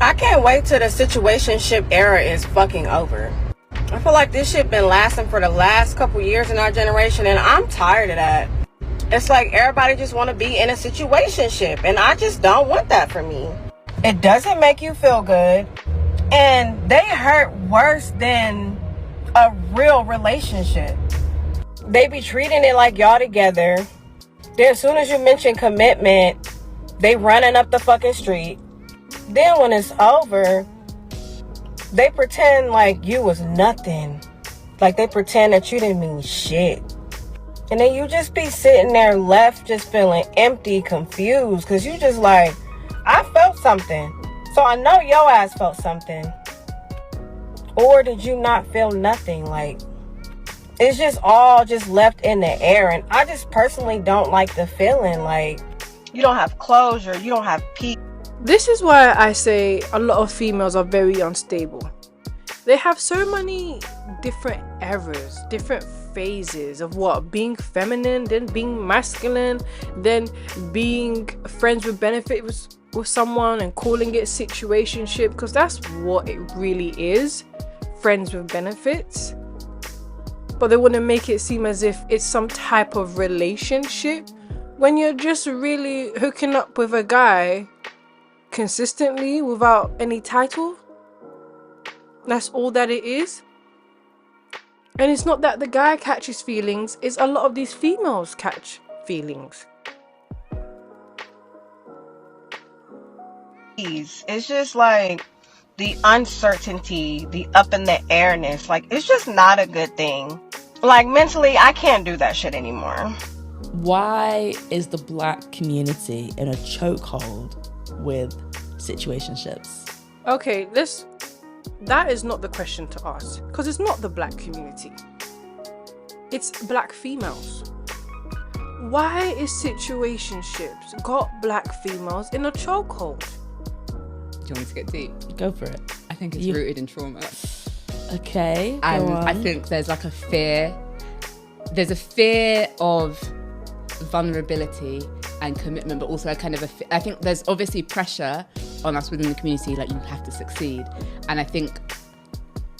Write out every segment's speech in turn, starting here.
I can't wait till the situationship era is fucking over. I feel like this shit been lasting for the last couple years in our generation, and I'm tired of that. It's like everybody just want to be in a situationship, and I just don't want that for me. It doesn't make you feel good, and they hurt worse than a real relationship. They be treating it like y'all together. Then as soon as you mention commitment, they running up the fucking street. Then when it's over, they pretend like you was nothing. Like they pretend that you didn't mean shit. And then you just be sitting there left just feeling empty, confused. Because you just like, I felt something. So I know your ass felt something. Or did you not feel nothing? Like, it's just all just left in the air. And I just personally don't like the feeling. Like, you don't have closure. You don't have peace. This is why I say a lot of females are very unstable. They have so many different eras, different phases of what? Being feminine, then being masculine, then being friends with benefits with someone and calling it situationship, because that's what it really is, friends with benefits. But they want to make it seem as if it's some type of relationship when you're just really hooking up with a guy consistently without any title. That's all that it is. And it's not that the guy catches feelings, it's a lot of these females catch feelings. It's just like the uncertainty, the up in the airness. Like, it's just not a good thing. Like, mentally, I can't do that shit anymore. Why is the black community in a chokehold with situationships? Okay, that is not the question to ask, because it's not the black community, it's black females. Why is situationships got black females in a chokehold? Do you want me to get deep? Go for it. I think it's rooted in trauma. Okay, And go on. I think there's like a fear. There's a fear of vulnerability and commitment, but also a kind of I think there's obviously pressure on us within the community, like you have to succeed. And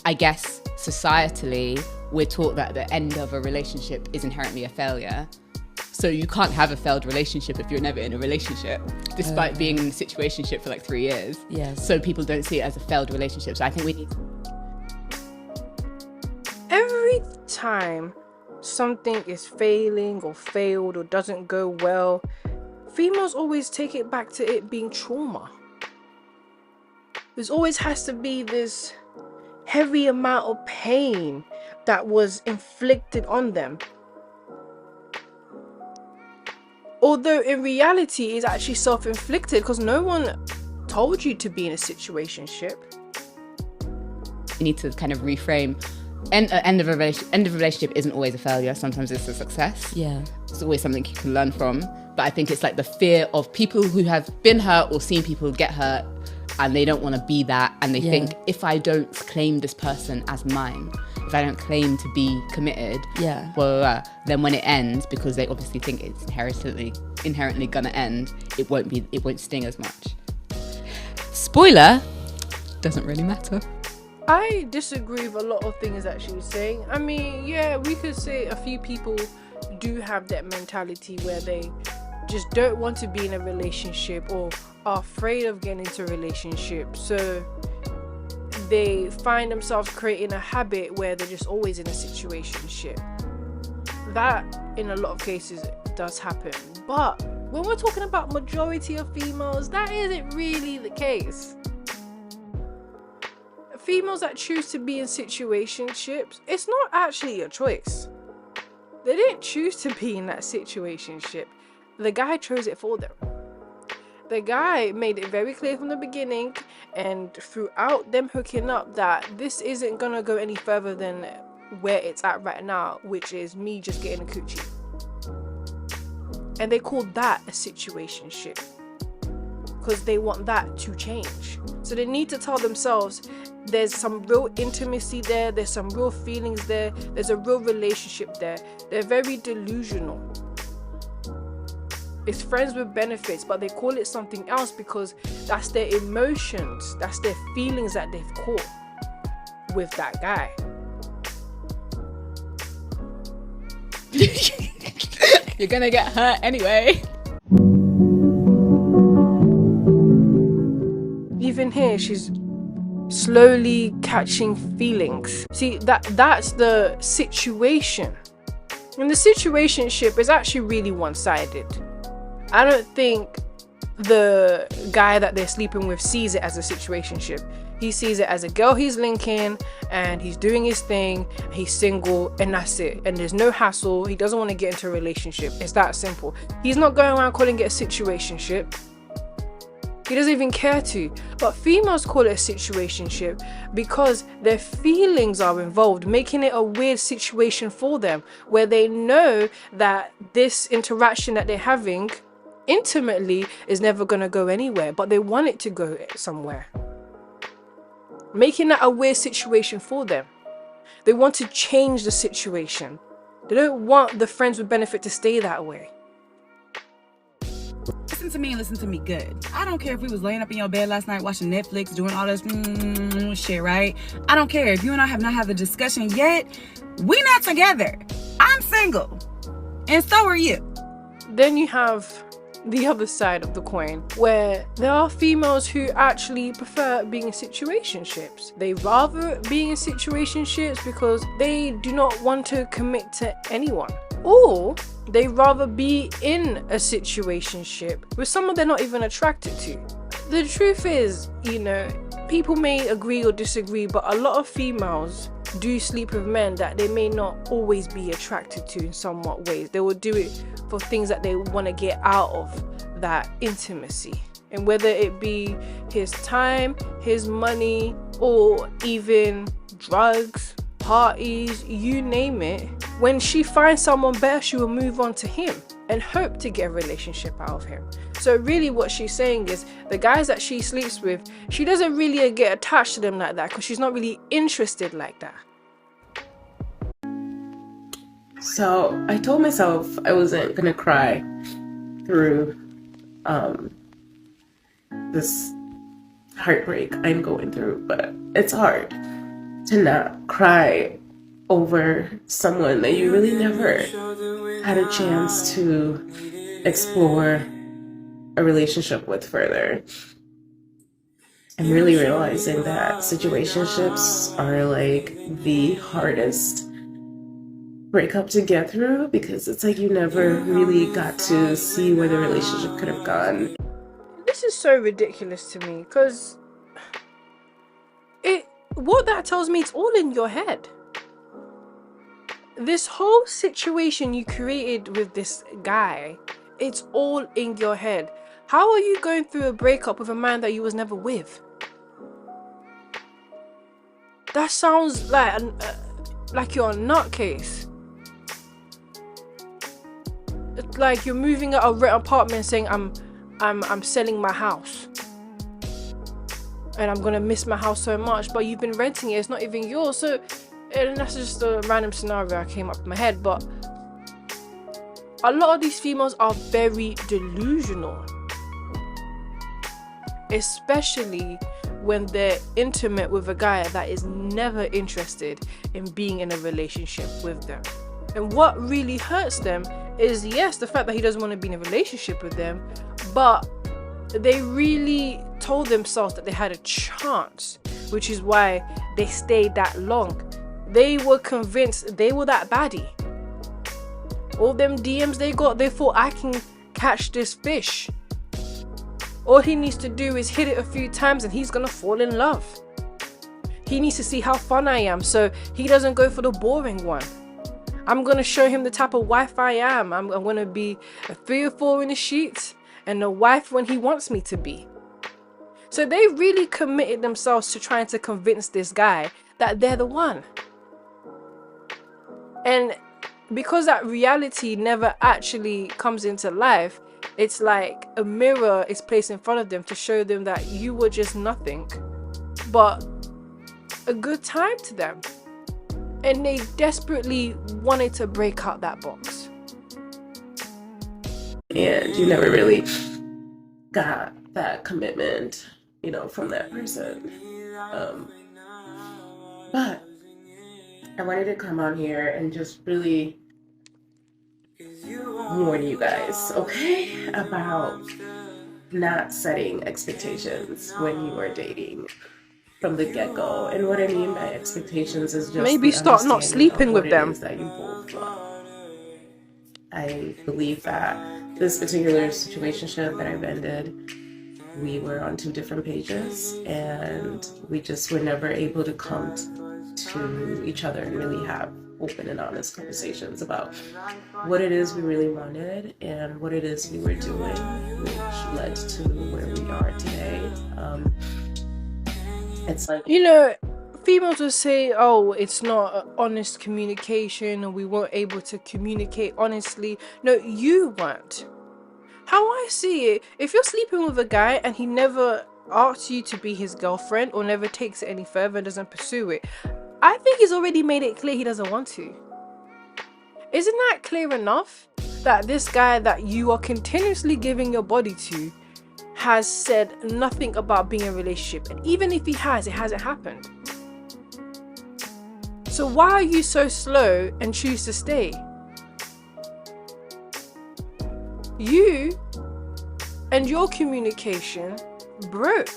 I guess societally, we're taught that the end of a relationship is inherently a failure. So you can't have a failed relationship if you're never in a relationship, despite being in a situationship for like 3 years. Yes. So people don't see it as a failed relationship. So I think we need Every time something is failing or failed or doesn't go well, females always take it back to it being trauma. There's always has to be this heavy amount of pain that was inflicted on them. Although in reality it's actually self-inflicted, because no one told you to be in a situationship. You need to kind of reframe. End of a relationship isn't always a failure. Sometimes it's a success. Yeah. It's always something you can learn from. But I think it's like the fear of people who have been hurt or seen people get hurt, and they don't want to be that. And they think, if I don't claim this person as mine, if I don't claim to be committed, blah, blah, blah, then when it ends, because they obviously think it's inherently gonna end, it won't sting as much. Spoiler, doesn't really matter. I disagree with a lot of things that she was saying. I mean, yeah, we could say a few people do have that mentality where they just don't want to be in a relationship or are afraid of getting into a relationship. So they find themselves creating a habit where they're just always in a situationship. That, in a lot of cases, does happen. But when we're talking about majority of females, that isn't really the case. Females that choose to be in situationships, it's not actually a choice. They didn't choose to be in that situationship. The guy chose it for them. The guy made it very clear from the beginning and throughout them hooking up that this isn't gonna go any further than where it's at right now, which is me just getting a coochie. And they called that a situationship because they want that to change. So they need to tell themselves there's some real intimacy there, there's some real feelings there, there's a real relationship there. They're very delusional. It's friends with benefits, but they call it something else because that's their emotions, that's their feelings that they've caught with that guy. You're gonna get hurt anyway. Even here, she's slowly catching feelings. See, that's the situation. And the situationship is actually really one-sided. I don't think the guy that they're sleeping with sees it as a situationship. He sees it as a girl he's linking and he's doing his thing, he's single, and that's it. And there's no hassle. He doesn't want to get into a relationship. It's that simple. He's not going around calling it a situationship. He doesn't even care to. But females call it a situationship because their feelings are involved, making it a weird situation for them where they know that this interaction that they're having intimately is never going to go anywhere, but they want it to go somewhere. Making that a weird situation for them. They want to change the situation. They don't want the friends with benefit to stay that way. Listen to me and listen to me good. I don't care if we was laying up in your bed last night watching Netflix, doing all this shit, right? I don't care if you and I have not had the discussion yet. We not together. I'm single. And so are you. Then you have the other side of the coin, where there are females who actually prefer being in situationships. They rather being in situationships because they do not want to commit to anyone, or they rather be in a situationship with someone they're not even attracted to. The truth is, people may agree or disagree, but a lot of females do sleep with men that they may not always be attracted to in somewhat ways. They will do it for things that they want to get out of that intimacy. And whether it be his time, his money, or even drugs, parties, you name it, when she finds someone better, she will move on to him and hope to get a relationship out of him. So really what she's saying is the guys that she sleeps with, she doesn't really get attached to them like that because she's not really interested like that. So I told myself I wasn't gonna cry through this heartbreak I'm going through, but it's hard to not cry over someone that you really never had a chance to explore a relationship with further. I'm really realizing that situationships are like the hardest breakup to get through because it's like you never really got to see where the relationship could have gone. This is so ridiculous to me because what that tells me, it's all in your head. This whole situation you created with this guy, it's all in your head. How are you going through a breakup with a man that you was never with? That sounds like you're a nutcase. It's like you're moving out of a rent apartment saying I'm selling my house and I'm gonna miss my house so much, but you've been renting it, it's not even yours. So, and that's just a random scenario that came up in my head, but a lot of these females are very delusional, especially when they're intimate with a guy that is never interested in being in a relationship with them. And what really hurts them is, yes, the fact that he doesn't want to be in a relationship with them, but they really told themselves that they had a chance, which is why they stayed that long. They were convinced they were that baddie. All them DMs they got, they thought, I can catch this fish. All he needs to do is hit it a few times and he's gonna fall in love. He needs to see how fun I am, so he doesn't go for the boring one. I'm gonna show him the type of wife I am. I'm gonna be a 3 or 4 in the sheets and a wife when he wants me to be. So they really committed themselves to trying to convince this guy that they're the one. And because that reality never actually comes into life, it's like a mirror is placed in front of them to show them that you were just nothing but a good time to them. And they desperately wanted to break out that box. and you never really got that commitment, from that person. But I wanted to come on here and just really warn you guys, okay, about not setting expectations when you are dating from the get-go. And what I mean by expectations is just maybe start not sleeping with them. that you both love. I believe that this particular situationship that I've ended, we were on two different pages, and we just were never able to come to each other and really have open and honest conversations about what it is we really wanted and what it is we were doing, which led to where we are today. It's like, females will say, oh, it's not an honest communication and we weren't able to communicate honestly. No, you weren't. How I see it, if you're sleeping with a guy and he never asks you to be his girlfriend or never takes it any further and doesn't pursue it, I think he's already made it clear he doesn't want to. Isn't that clear enough that this guy that you are continuously giving your body to has said nothing about being in a relationship? And even if he has, it hasn't happened. So why are you so slow and choose to stay? You and your communication broke.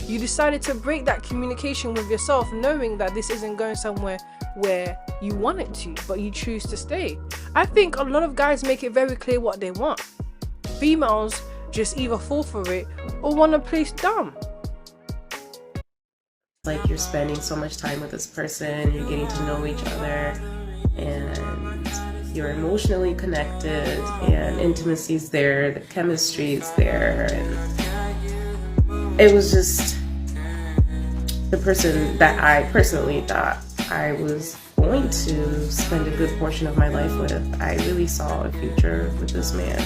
You decided to break that communication with yourself, knowing that this isn't going somewhere where you want it to, but you choose to stay. I think a lot of guys make it very clear what they want. Females just either fall for it or want to play dumb. Like, you're spending so much time with this person, you're getting to know each other, and you're emotionally connected, and intimacy's there, the chemistry's there, and it was just the person that I personally thought I was going to spend a good portion of my life with. I really saw a future with this man,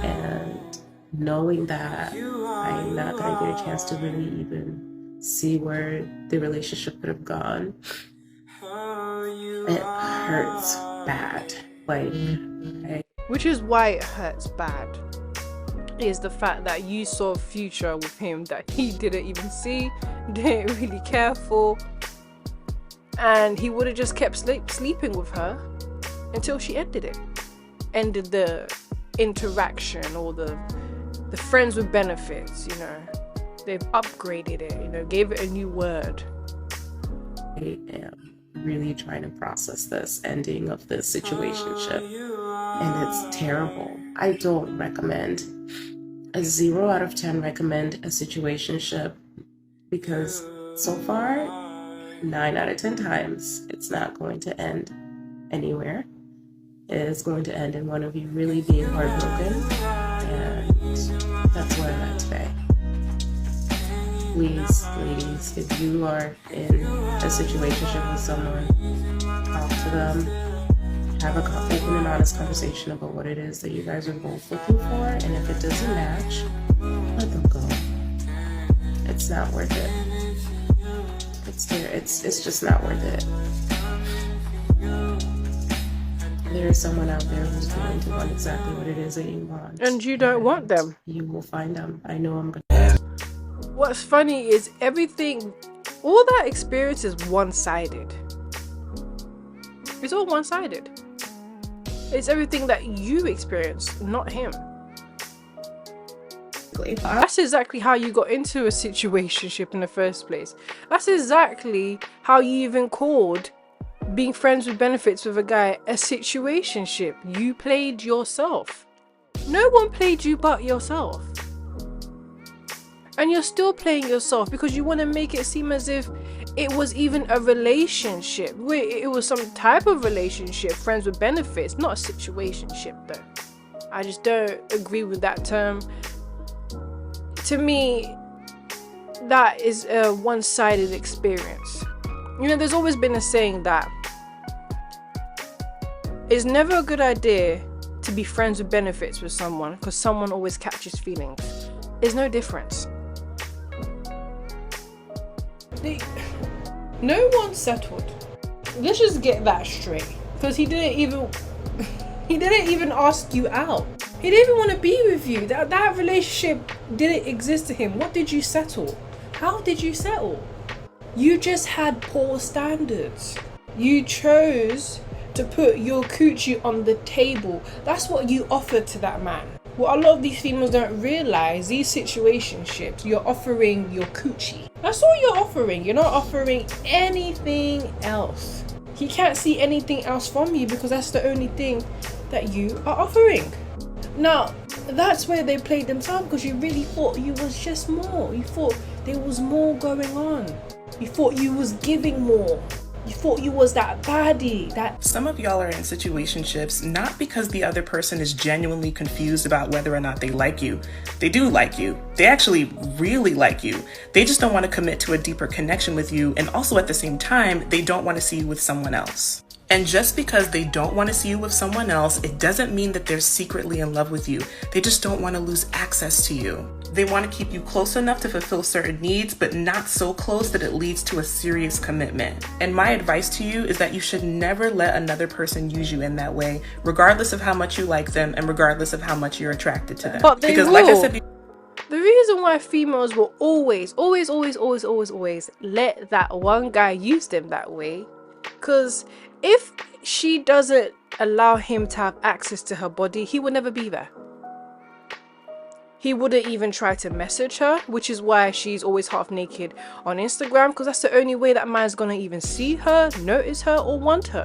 and knowing that I'm not going to get a chance to really even see where the relationship could have gone, it hurts bad. Which is why it hurts bad, is the fact that you saw a future with him that he didn't even see, didn't really care for, and he would have just kept sleeping with her until she ended the interaction, or the friends with benefits. They've upgraded it, gave it a new word. I am really trying to process this ending of this situationship, and it's terrible. I don't recommend, a 0 out of 10 recommend a situationship, because so far 9 out of 10 times it's not going to end anywhere. It is going to end in one of you really being heartbroken, and that's where I'm at today. Please, ladies, if you are in a situationship with someone, talk to them, have an open and honest conversation about what it is that you guys are both looking for, and if it doesn't match, let them go. It's not worth it. It's just not worth it. There is someone out there who's going to want exactly what it is that you want. And you don't want them. You will find them. I know I'm going to. What's funny is all that experience is one-sided. It's all one-sided. It's everything that you experience, not him. That's exactly how you got into a situationship in the first place. That's exactly how you even called being friends with benefits with a guy a situationship. You played yourself. No one played you but yourself. And you're still playing yourself because you want to make it seem as if it was even a relationship. It was some type of relationship, friends with benefits, not a situationship though. I just don't agree with that term. To me, that is a one-sided experience. There's always been a saying that it's never a good idea to be friends with benefits with someone, because someone always catches feelings. There's no difference. No one settled. Let's just get that straight, because he didn't even ask you out. He didn't even want to be with you. That relationship didn't exist to him. What did you settle? How did you settle? You just had poor standards. You chose to put your coochie on the table. That's what you offered to that man. What a lot of these females don't realize, these situationships, you're offering your coochie. That's all you're offering. You're not offering anything else. He can't see anything else from you because that's the only thing that you are offering. Now, that's where they played themselves, because you really thought you was just more. You thought there was more going on. You thought you was giving more. You thought you was that baddie, that... Some of y'all are in situationships not because the other person is genuinely confused about whether or not they like you. They do like you. They actually really like you. They just don't want to commit to a deeper connection with you, and also at the same time, they don't want to see you with someone else. And just because they don't want to see you with someone else, it doesn't mean that they're secretly in love with you. They just don't want to lose access to you. They want to keep you close enough to fulfill certain needs, but not so close that it leads to a serious commitment. And my advice to you is that you should never let another person use you in that way, regardless of how much you like them and regardless of how much you're attracted to them. But they because will. Like I said, The reason why females will always let that one guy use them that way, because if she doesn't allow him to have access to her body, he would never be there. He wouldn't even try to message her, which is why she's always half naked on Instagram, because that's the only way that man's gonna even see her, notice her, or want her.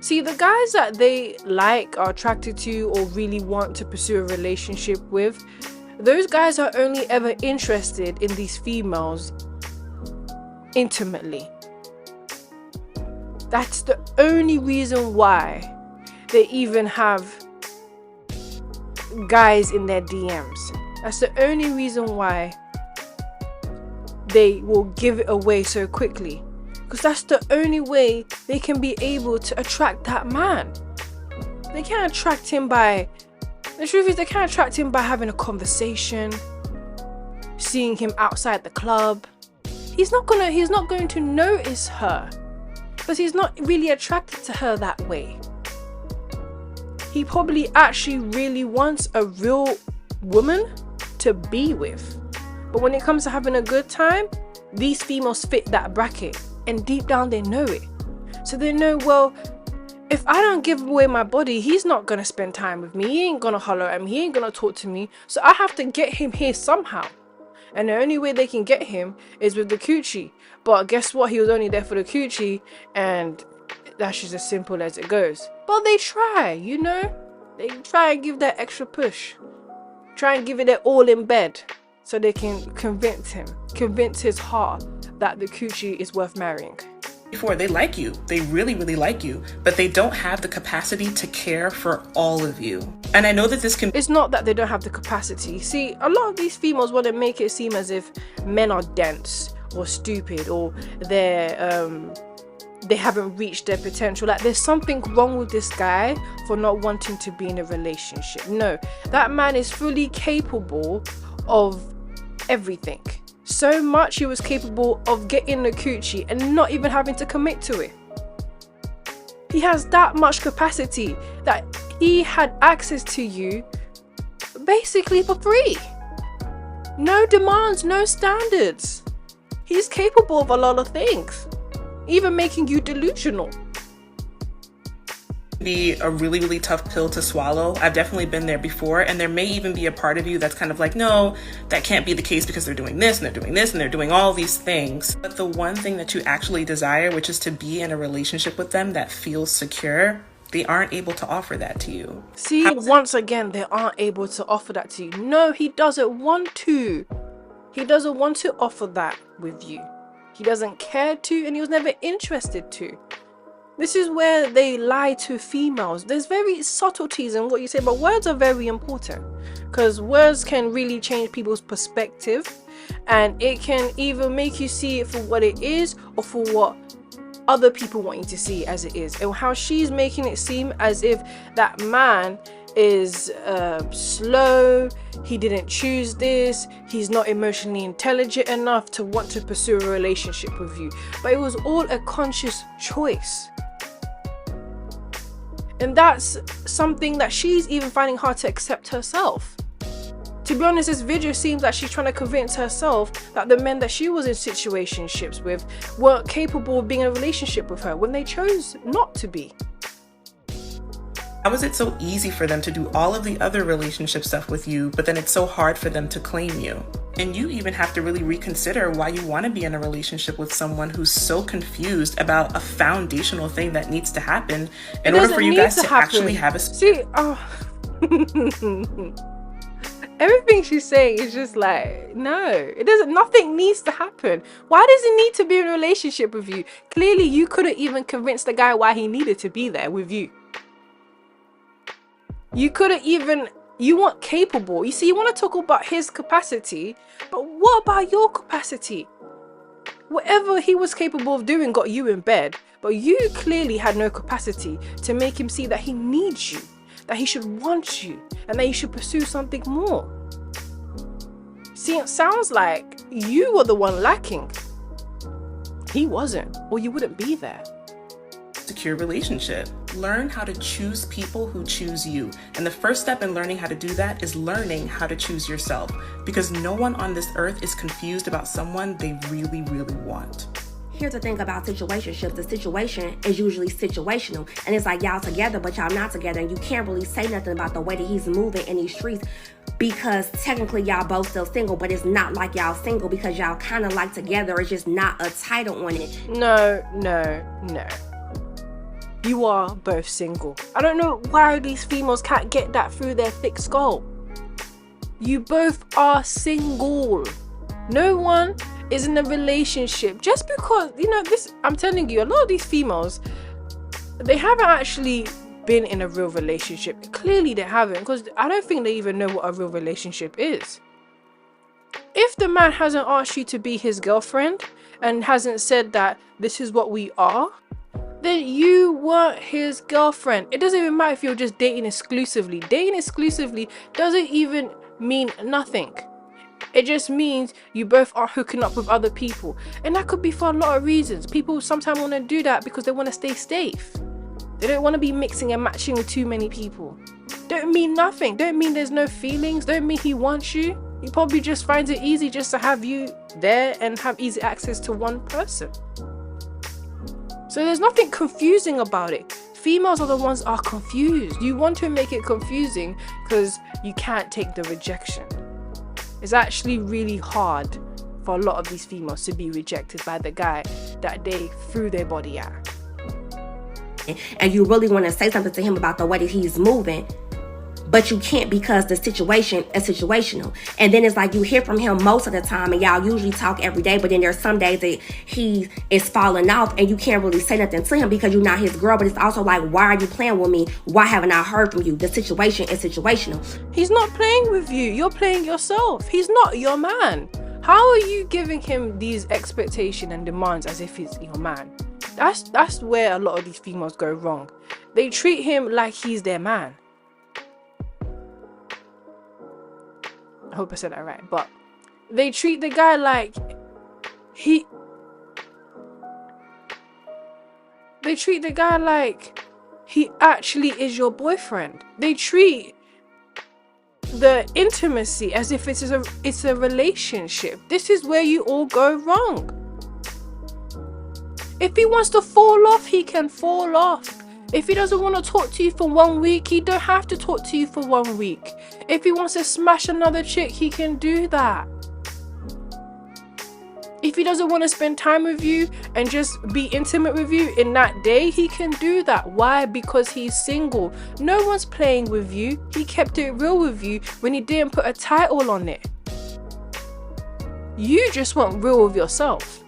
See, the guys that they like, are attracted to, or really want to pursue a relationship with, those guys are only ever interested in these females intimately. That's the only reason why they even have guys in their DMs. That's the only reason why they will give it away so quickly. Because that's the only way they can be able to attract that man. They can't attract him by... The truth is, they can't attract him by having a conversation, seeing him outside the club. He's not going to notice her. Because he's not really attracted to her that way. He probably actually really wants a real woman to be with. But when it comes to having a good time, these females fit that bracket. And deep down they know it. So they know, well, if I don't give away my body, he's not going to spend time with me. He ain't going to holler at me. He ain't going to talk to me. So I have to get him here somehow. And the only way they can get him is with the coochie. But guess what? He was only there for the coochie, and that's just as simple as it goes. But they try, you know? They try and give that extra push. Try and give it their all in bed so they can convince his heart that the coochie is worth marrying. Before, they like you. They really, really like you, but they don't have the capacity to care for all of you. And I know that this can... It's not that they don't have the capacity. See, a lot of these females want to make it seem as if men are dense or stupid, or they haven't reached their potential. Like, there's something wrong with this guy for not wanting to be in a relationship. No, that man is fully capable of everything. So much he was capable of getting the coochie and not even having to commit to it. He has that much capacity that he had access to you basically for free. No demands, no standards. He's capable of a lot of things, even making you delusional. Be a really, really tough pill to swallow. I've definitely been there before, and there may even be a part of you that's kind of like, no, that can't be the case because they're doing this and they're doing this and they're doing all these things. But the one thing that you actually desire, which is to be in a relationship with them that feels secure, they aren't able to offer that to you. See, once again, they aren't able to offer that to you. No, he doesn't want to. He doesn't want to offer that with you. He doesn't care to, and he was never interested to. This is where they lie to females. There's very subtleties in what you say, but words are very important, because words can really change people's perspective, and it can either make you see it for what it is or for what other people want you to see as it is. And how she's making it seem as if that man is slow, he didn't choose this, he's not emotionally intelligent enough to want to pursue a relationship with you. But it was all a conscious choice. And that's something that she's even finding hard to accept herself. To be honest, this video seems like she's trying to convince herself that the men that she was in situationships with weren't capable of being in a relationship with her when they chose not to be. How is it so easy for them to do all of the other relationship stuff with you, but then it's so hard for them to claim you? And you even have to really reconsider why you want to be in a relationship with someone who's so confused about a foundational thing that needs to happen in order for you guys to actually have a... See, everything she's saying is just like, no, it doesn't. Nothing needs to happen. Why does he need to be in a relationship with you? Clearly, you couldn't even convince the guy why he needed to be there with you. You couldn't even. You weren't capable. You see, you want to talk about his capacity, but what about your capacity? Whatever he was capable of doing got you in bed, but you clearly had no capacity to make him see that he needs you, that he should want you, and that you should pursue something more. See, it sounds like you were the one lacking. He wasn't, or you wouldn't be there. Secure relationship. Learn how to choose people who choose you. And the first step in learning how to do that is learning how to choose yourself. Because no one on this earth is confused about someone they really, really want. Here's the thing about situationships. The situation is usually situational. And it's like y'all together, but y'all not together. And you can't really say nothing about the way that he's moving in these streets because technically y'all both still single, but it's not like y'all single because y'all kind of like together. It's just not a title on it. No. You are both single. I don't know why these females can't get that through their thick skull. You both are single. No one is in a relationship just because, this, I'm telling you, a lot of these females, they haven't actually been in a real relationship. Clearly they haven't, because I don't think they even know what a real relationship is. If the man hasn't asked you to be his girlfriend and hasn't said that this is what we are, then you weren't his girlfriend. It doesn't even matter if you're just dating exclusively. Dating exclusively doesn't even mean nothing. It just means you both are hooking up with other people. And that could be for a lot of reasons. People sometimes want to do that because they want to stay safe. They don't want to be mixing and matching with too many people. Don't mean nothing. Don't mean there's no feelings. Don't mean he wants you. He probably just finds it easy just to have you there and have easy access to one person. So there's nothing confusing about it. Females are the ones that are confused. You want to make it confusing because you can't take the rejection. It's actually really hard for a lot of these females to be rejected by the guy that they threw their body at. And you really want to say something to him about the way that he's moving, but you can't because the situation is situational. And then it's like you hear from him most of the time and y'all usually talk every day, but then there's some days that he is falling off and you can't really say nothing to him because you're not his girl. But it's also like, why are you playing with me? Why haven't I heard from you? The situation is situational. He's not playing with you. You're playing yourself. He's not your man. How are you giving him these expectations and demands as if he's your man? That's where a lot of these females go wrong. They treat him like he's their man. I hope I said that right, but they treat the guy like he actually is your boyfriend. They treat the intimacy as if it's a relationship. This is where you all go wrong. If he wants to fall off, he can fall off. If he doesn't want to talk to you for 1 week, he don't have to talk to you for 1 week. If he wants to smash another chick, he can do that. If he doesn't want to spend time with you and just be intimate with you in that day, he can do that. Why? Because he's single. No one's playing with you. He kept it real with you when he didn't put a title on it. You just weren't real with yourself.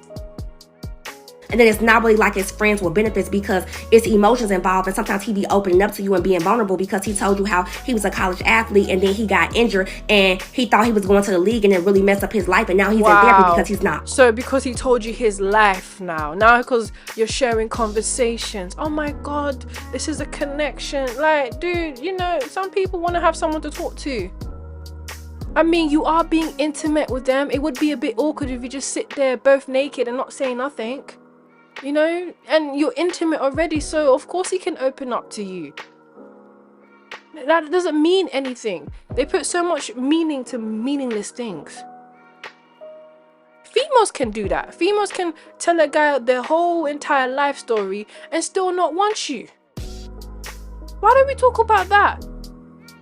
And then it's not really like his friends with benefits because it's emotions involved. And sometimes he be opening up to you and being vulnerable because he told you how he was a college athlete and then he got injured and he thought he was going to the league and it really messed up his life. And now he's in therapy because he's not. So because he told you his life now because you're sharing conversations. Oh my God, this is a connection. Like, dude, some people want to have someone to talk to. I mean, you are being intimate with them. It would be a bit awkward if you just sit there both naked and not say nothing. And you're intimate already, so of course he can open up to you. That doesn't mean anything. They put so much meaning to meaningless things. Females can do that. Females can tell a guy their whole entire life story and still not want you. Why don't we talk about that?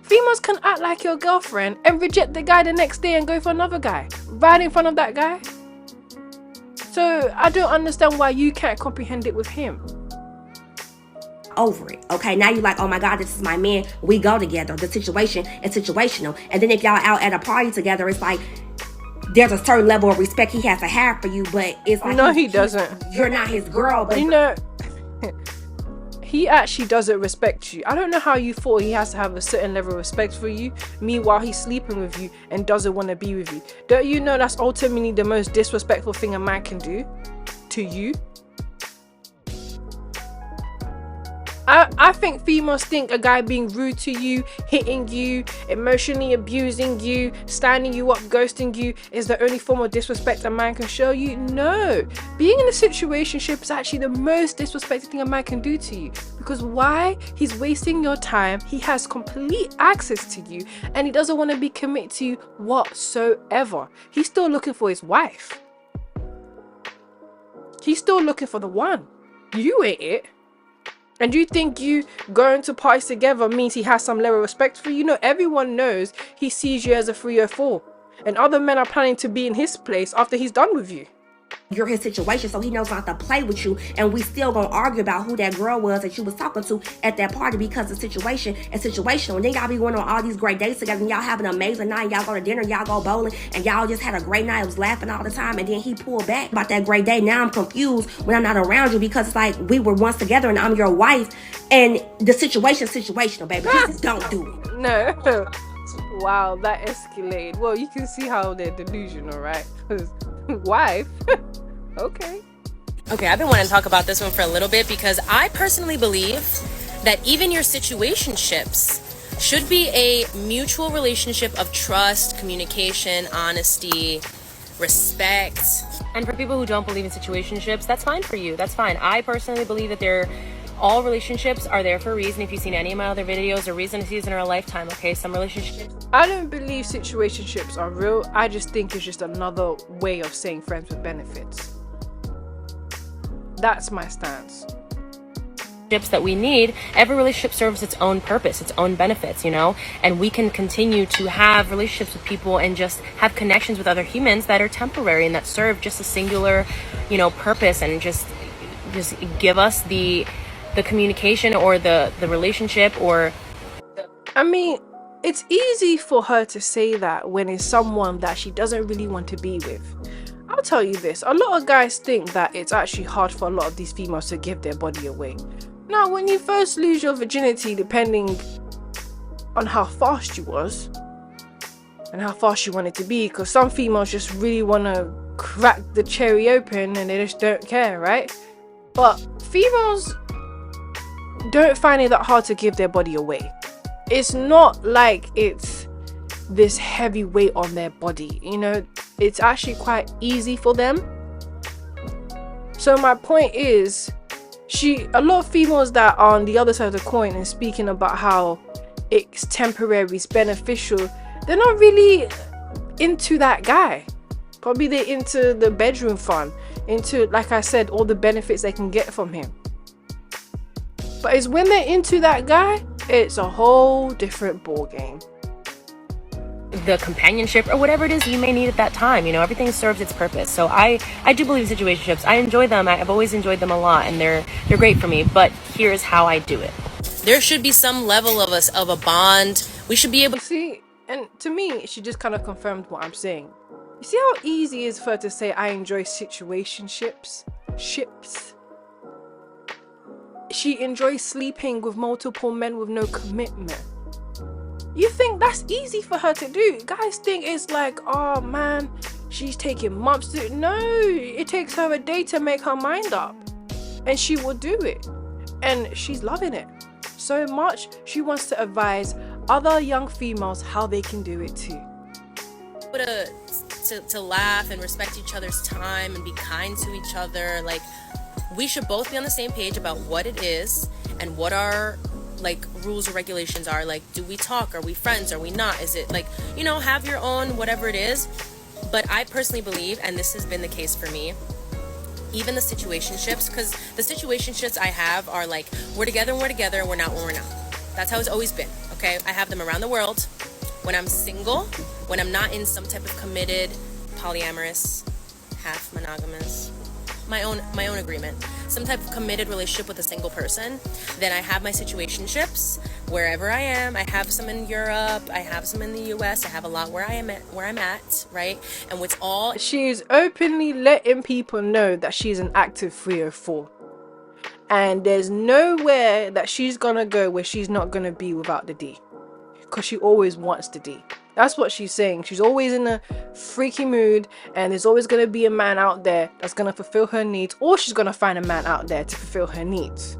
Females can act like your girlfriend and reject the guy the next day and go for another guy right in front of that guy. So I don't understand why you can't comprehend it with him. Over it. Okay, now you like, oh my God, this is my man. We go together. The situation is situational. And then if y'all out at a party together, it's like there's a certain level of respect he has to have for you, but it's like no, he doesn't. You're not his girl, but you know, he actually doesn't respect you. I don't know how you thought he has to have a certain level of respect for you, meanwhile he's sleeping with you and doesn't want to be with you. Don't you know that's ultimately the most disrespectful thing a man can do to you? I think females think a guy being rude to you, hitting you, emotionally abusing you, standing you up, ghosting you is the only form of disrespect a man can show you. No, being in a situationship is actually the most disrespectful thing a man can do to you. Because why? He's wasting your time. He has complete access to you and he doesn't want to be committed to you whatsoever. He's still looking for his wife. He's still looking for the one. You ain't it. And you think you going to parties together means he has some level of respect for you? No, everyone knows he sees you as a 304. And other men are planning to be in his place after he's done with you. You're his situation, so he knows not to play with you. And we still gonna argue about who that girl was that you was talking to at that party because the situation is situational. And then y'all be going on all these great dates together and y'all have an amazing night. Y'all go to dinner, y'all go bowling, and y'all just had a great night. I was laughing all the time. And then he pulled back about that great day. Now I'm confused when I'm not around you because it's like we were once together and I'm your wife. And the situation's situational, baby. Just don't do it. No. Wow, that escalated. Well, you can see how they're delusional, right? Wife? Okay. Okay, I've been wanting to talk about this one for a little bit because I personally believe that even your situationships should be a mutual relationship of trust, communication, honesty, respect. And for people who don't believe in situationships, that's fine for you. That's fine. I personally believe that all relationships are there for a reason. If you've seen any of my other videos, a reason, a season, or a lifetime, okay? Some relationships... I don't believe situationships are real. I just think it's just another way of saying friends with benefits. That's my stance. That we need, every relationship serves its own purpose, its own benefits, you know, and we can continue to have relationships with people and just have connections with other humans that are temporary and that serve just a singular, you know, purpose and just give us the communication or the relationship or... I mean, it's easy for her to say that when it's someone that she doesn't really want to be with. I'll tell you this, a lot of guys think that it's actually hard for a lot of these females to give their body away. Now, when you first lose your virginity, depending on how fast you was and how fast you want it to be, because some females just really want to crack the cherry open and they just don't care, right? But females don't find it that hard to give their body away. It's not like it's this heavy weight on their body, you know, it's actually quite easy for them. So my point is, a lot of females that are on the other side of the coin and speaking about how it's temporary, it's beneficial, they're not really into that guy. Probably they're into the bedroom fun, into, like I said, all the benefits they can get from him. But it's when they're into that guy, it's a whole different ball game. The companionship or whatever it is you may need at that time, you know, everything serves its purpose. So I do believe in situationships. I enjoy them. I've always enjoyed them a lot and they're great for me, but here's how I do it. There should be some level of a bond. We should be able to see, and to me she just kind of confirmed what I'm saying. You see how easy it is for her to say I enjoy situationships? She enjoys sleeping with multiple men with no commitment. You think that's easy for her to do? Guys think it's like, oh man, she's taking months to... No, it takes her a day to make her mind up. And she will do it. And she's loving it so much, she wants to advise other young females how they can do it too. To laugh and respect each other's time and be kind to each other. Like, we should both be on the same page about what it is and what our like rules or regulations are. Like, do we talk? Are we friends? Are we not? Is it like, you know, have your own whatever it is. But I personally believe, and this has been the case for me, even the situationships, because the situationships I have are like, we're together when we're together, we're not when we're not. That's how it's always been, okay? I have them around the world. When I'm single, when I'm not in some type of committed, polyamorous, half monogamous, my own agreement, some type of committed relationship with a single person, then I have my situationships wherever I am. I have some in Europe, I have some in the US, I have a lot where I'm at, right? And what's all She's openly letting people know that she's an active 304. And there's nowhere that she's gonna go where she's not gonna be without the D. Because she always wants the D. That's what she's saying. She's always in a freaky mood, and there's always going to be a man out there that's going to fulfill her needs, or she's going to find a man out there to fulfill her needs.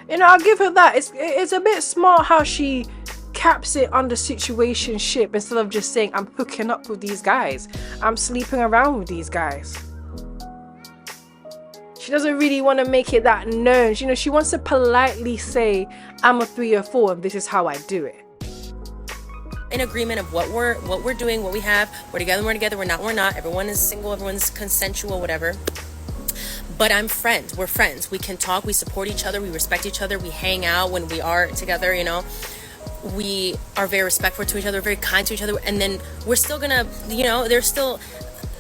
You know, I'll give her that. It's a bit smart how she caps it under situationship instead of just saying, I'm hooking up with these guys. I'm sleeping around with these guys. She doesn't really want to make it that known. You know, she wants to politely say, I'm a 304 and this is how I do it. in agreement of what we're doing, what we have. We're together, we're not. Everyone is single, everyone's consensual, whatever. But I'm friends. We're friends. We can talk, we support each other, we respect each other, we hang out when we are together, you know. We are very respectful to each other, very kind to each other, and then we're still gonna, you know, there's still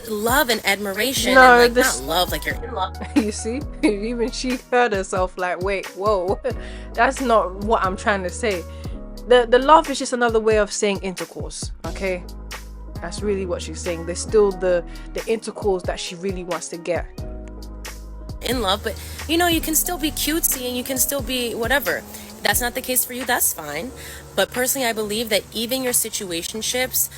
love and admiration, no, and like not love like you're in love. You see, even she heard herself like, wait, whoa, that's not what I'm trying to say. The love is just another way of saying intercourse, okay? That's really what she's saying. There's still the intercourse that she really wants to get. In love, but you know, you can still be cutesy and you can still be whatever. That's not the case for you, that's fine. But personally, I believe that even your situationships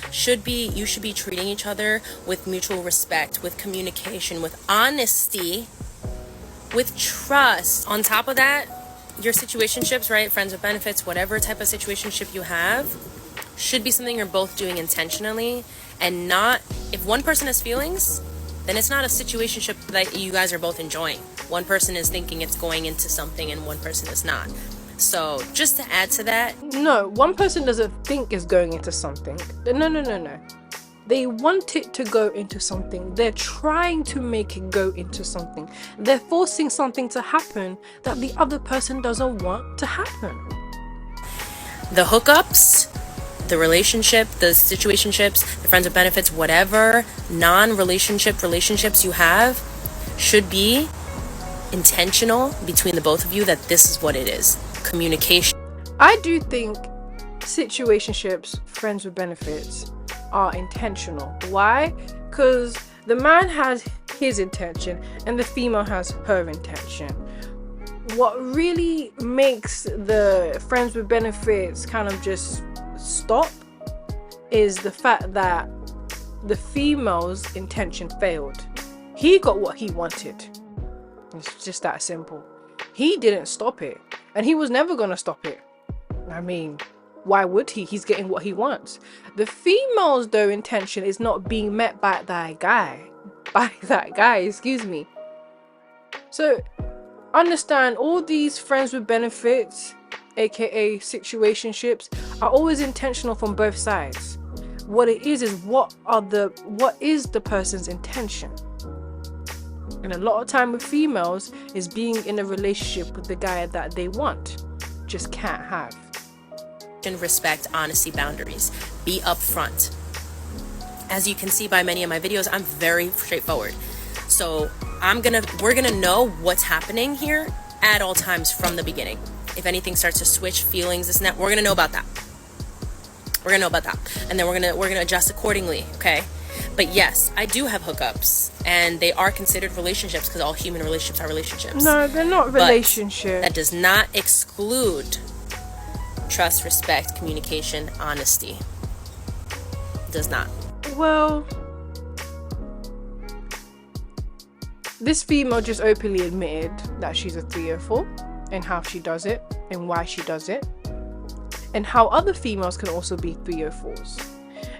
you should be treating each other with mutual respect, with communication, with honesty, with trust. On top of that, your situationships, right, friends with benefits, whatever type of situationship you have, should be something you're both doing intentionally, and not, if one person has feelings, then it's not a situationship that you guys are both enjoying. One person is thinking it's going into something and one person is not. So just to add to that, no, one person doesn't think it's going into something. No. They want it to go into something. They're trying to make it go into something. They're forcing something to happen that the other person doesn't want to happen. the hookups, the relationship, the situationships, the friends with benefits, whatever non-relationship relationships you have should be intentional between the both of you, that this is what it is. Communication. I do think situationships, friends with benefits, are intentional. Why? Because the man has his intention and the female has her intention. What really makes the friends with benefits kind of just stop is the fact that the female's intention failed. He got what he wanted. It's just that simple. He didn't stop it, and he was never gonna stop it. I mean, why would he? He's getting what he wants. The female's though intention is not being met by that guy. So understand, all these friends with benefits, aka situationships, are always intentional from both sides. What it is what is the person's intention? And a lot of time with females is being in a relationship with the guy that they want, just can't have. Respect, honesty, boundaries. Be upfront. As you can see by many of my videos, I'm very straightforward. So we're gonna know what's happening here at all times from the beginning. If anything starts to switch, feelings, this and that, we're gonna know about that. And then we're gonna adjust accordingly, okay? But yes, I do have hookups, and they are considered relationships because all human relationships are relationships. No, they're not relationships. That does not exclude trust, respect, communication, honesty. Does not. Well, this female just openly admitted that she's a 304 and how she does it and why she does it, and how other females can also be 304s.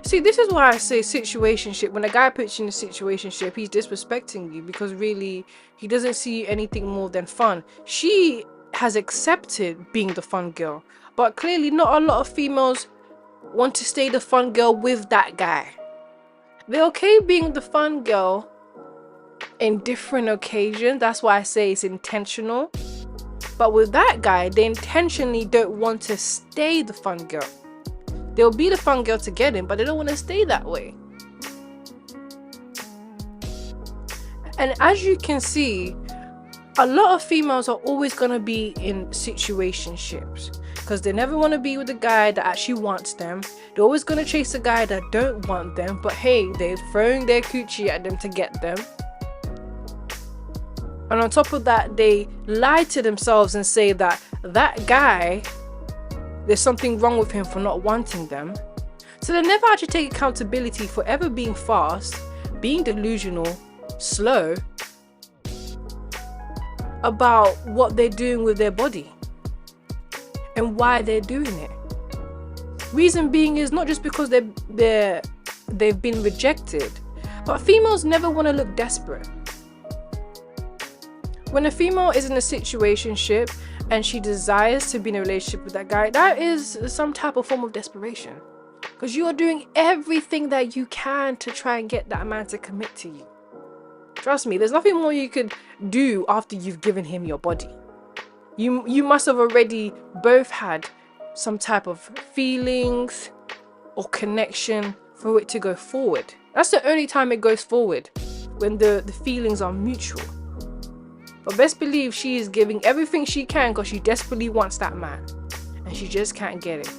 See, this is why I say situationship. When a guy puts you in a situationship, he's disrespecting you, because really he doesn't see anything more than fun. She has accepted being the fun girl, but clearly not a lot of females want to stay the fun girl with that guy. They're okay being the fun girl in different occasions. That's why I say it's intentional. But with that guy, they intentionally don't want to stay the fun girl. They'll be the fun girl to get him, but they don't want to stay that way. And as you can see, a lot of females are always going to be in situationships because they never want to be with a guy that actually wants them. They're always going to chase a guy that don't want them, but hey, they're throwing their coochie at them to get them. And on top of that, they lie to themselves and say that that guy, there's something wrong with him for not wanting them. So they never actually take accountability for ever being fast, being delusional, slow about what they're doing with their body and why they're doing it. Reason being is not just because they've been rejected, but females never want to look desperate. When a female is in a situationship and she desires to be in a relationship with that guy, that is some type of form of desperation, because you are doing everything that you can to try and get that man to commit to you. Trust me, there's nothing more you could do after you've given him your body. You must have already both had some type of feelings or connection for it to go forward. That's the only time it goes forward, when the feelings are mutual. But best believe she is giving everything she can because she desperately wants that man and she just can't get it.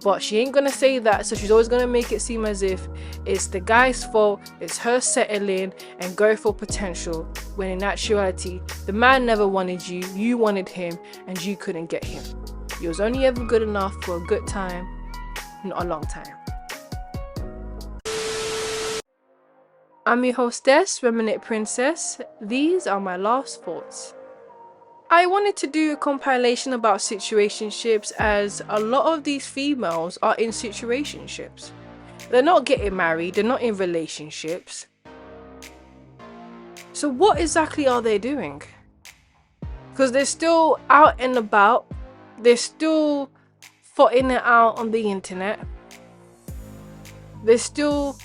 But she ain't gonna say that, so she's always gonna make it seem as if it's the guy's fault, it's her settling and go for potential, when in actuality the man never wanted you, you wanted him, and you couldn't get him. You was only ever good enough for a good time, not a long time. I'm your hostess, Remnant Princess. These are my last thoughts. I wanted to do a compilation about situationships, as a lot of these females are in situationships. They're not getting married, they're not in relationships. So what exactly are they doing? Because they're still out and about, they're still footing it out on the internet, they're still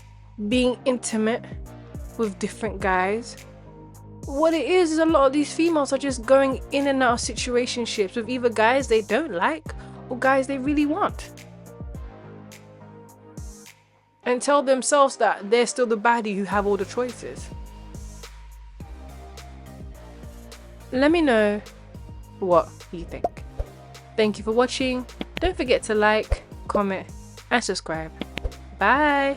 being intimate with different guys. What it is a lot of these females are just going in and out of situationships with either guys they don't like or guys they really want, and tell themselves that they're still the baddie who have all the choices. Let me know what you think. Thank you for watching. Don't forget to like, comment and subscribe. Bye.